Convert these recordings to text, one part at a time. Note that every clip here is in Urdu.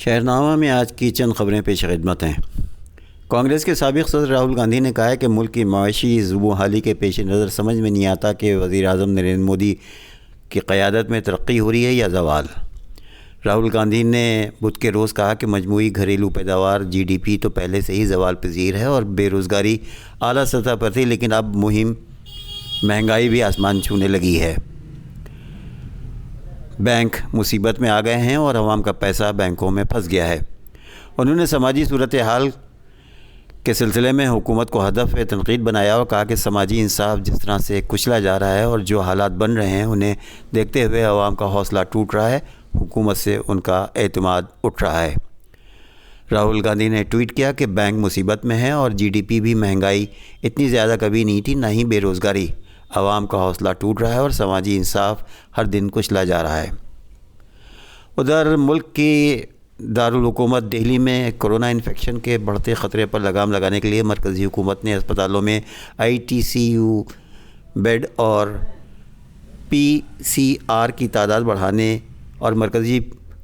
شہرنامہ میں آج کی چند خبریں پیش خدمت ہیں۔ کانگریس کے سابق صدر راہل گاندھی نے کہا ہے کہ ملک کی معاشی زبوں کے پیش نظر سمجھ میں نہیں آتا کہ وزیر اعظم نریندر مودی کی قیادت میں ترقی ہو رہی ہے یا زوال۔ راہل گاندھی نے بدھ کے روز کہا کہ مجموعی گھریلو پیداوار GDP تو پہلے سے ہی زوال پذیر ہے اور بے روزگاری اعلیٰ سطح پر تھی، لیکن اب مہم مہنگائی بھی آسمان چھونے لگی ہے۔ بینک مصیبت میں آ گئے ہیں اور عوام کا پیسہ بینکوں میں پھنس گیا ہے۔ انہوں نے سماجی صورتحال کے سلسلے میں حکومت کو ہدف تنقید بنایا اور کہا کہ سماجی انصاف جس طرح سے کچلا جا رہا ہے اور جو حالات بن رہے ہیں انہیں دیکھتے ہوئے عوام کا حوصلہ ٹوٹ رہا ہے، حکومت سے ان کا اعتماد اٹھ رہا ہے۔ راہل گاندھی نے ٹویٹ کیا کہ بینک مصیبت میں ہے اور GDP بھی مہنگائی اتنی زیادہ کبھی نہیں تھی، نہ ہی بے روزگاری۔ عوام کا حوصلہ ٹوٹ رہا ہے اور سماجی انصاف ہر دن کچلا جا رہا ہے۔ ادھر ملک کی دارالحکومت دہلی میں کورونا انفیکشن کے بڑھتے خطرے پر لگام لگانے کے لیے مرکزی حکومت نے اسپتالوں میں ITCU بیڈ اور PCR کی تعداد بڑھانے اور مرکزی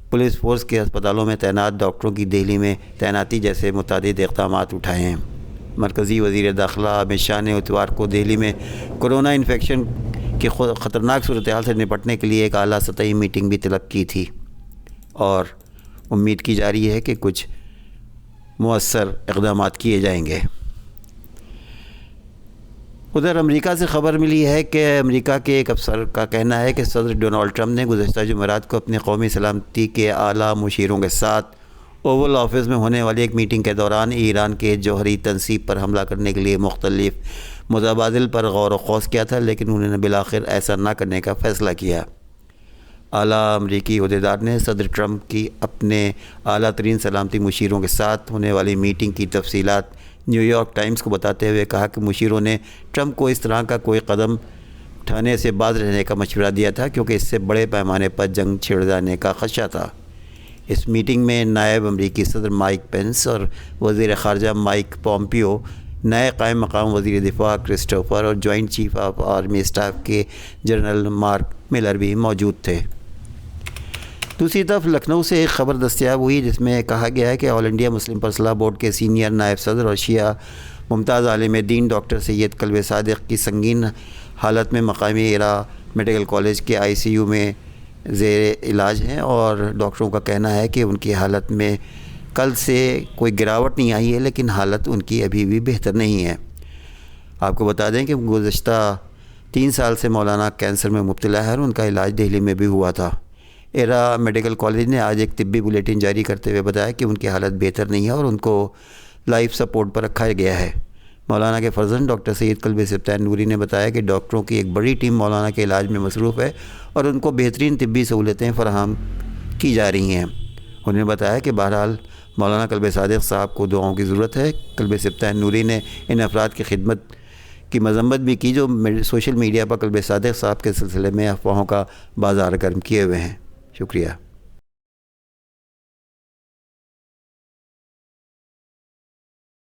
پولیس فورس کے اسپتالوں میں تعینات ڈاکٹروں کی دہلی میں تعیناتی جیسے متعدد اقدامات اٹھائے ہیں۔ مرکزی وزیر داخلہ امت شاہ نے اتوار کو دہلی میں کورونا انفیکشن کی خطرناک صورتحال سے نپٹنے کے لیے ایک اعلیٰ سطحی میٹنگ بھی طلب کی تھی اور امید کی جا رہی ہے کہ کچھ مؤثر اقدامات کیے جائیں گے۔ ادھر امریکہ سے خبر ملی ہے کہ امریکہ کے ایک افسر کا کہنا ہے کہ صدر ڈونلڈ ٹرمپ نے گزشتہ جمعرات کو اپنے قومی سلامتی کے اعلیٰ مشیروں کے ساتھ اوول آفس میں ہونے والی ایک میٹنگ کے دوران ایران کے جوہری تنصیب پر حملہ کرنے کے لیے مختلف متبادل پر غور و خوض کیا تھا، لیکن انہوں نے بالآخر ایسا نہ کرنے کا فیصلہ کیا۔ اعلیٰ امریکی عہدیدار نے صدر ٹرمپ کی اپنے اعلیٰ ترین سلامتی مشیروں کے ساتھ ہونے والی میٹنگ کی تفصیلات نیو یارک ٹائمز کو بتاتے ہوئے کہا کہ مشیروں نے ٹرمپ کو اس طرح کا کوئی قدم اٹھانے سے باز رہنے کا مشورہ دیا تھا کیونکہ اس سے بڑے پیمانے پر جنگ چھڑ جانے کا خدشہ تھا۔ اس میٹنگ میں نائب امریکی صدر مائک پینس اور وزیر خارجہ مائک پومپیو، نئے قائم مقام وزیر دفاع کرسٹوفر اور joint chief of army staff کے جنرل مارک ملر بھی موجود تھے۔ دوسری طرف لکھنؤ سے ایک خبر دستیاب ہوئی جس میں کہا گیا ہے کہ آل انڈیا مسلم پرسنل بورڈ کے سینئر نائب صدر اور شیعہ ممتاز عالم دین ڈاکٹر سید قلب صادق کی سنگین حالت میں مقامی ایرا میڈیکل کالج کے ICU میں زیر علاج ہیں اور ڈاکٹروں کا کہنا ہے کہ ان کی حالت میں کل سے کوئی گراوٹ نہیں آئی ہے، لیکن حالت ان کی ابھی بھی بہتر نہیں ہے۔ آپ کو بتا دیں کہ گزشتہ 3 سال سے مولانا کینسر میں مبتلا ہے اور ان کا علاج دہلی میں بھی ہوا تھا۔ ایرا میڈیکل کالج نے آج ایک طبی بلیٹن جاری کرتے ہوئے بتایا کہ ان کی حالت بہتر نہیں ہے اور ان کو لائف سپورٹ پر رکھا گیا ہے۔ مولانا کے فرزند ڈاکٹر سید قلب سبطین نوری نے بتایا کہ ڈاکٹروں کی ایک بڑی ٹیم مولانا کے علاج میں مصروف ہے اور ان کو بہترین طبی سہولتیں فراہم کی جا رہی ہیں۔ انہوں نے بتایا کہ بہرحال مولانا قلب صادق صاحب کو دعاؤں کی ضرورت ہے۔ قلب سبطین نوری نے ان افراد کی خدمت کی مذمت بھی کی جو سوشل میڈیا پر قلب صادق صاحب کے سلسلے میں افواہوں کا بازار گرم کیے ہوئے ہیں۔ شکریہ۔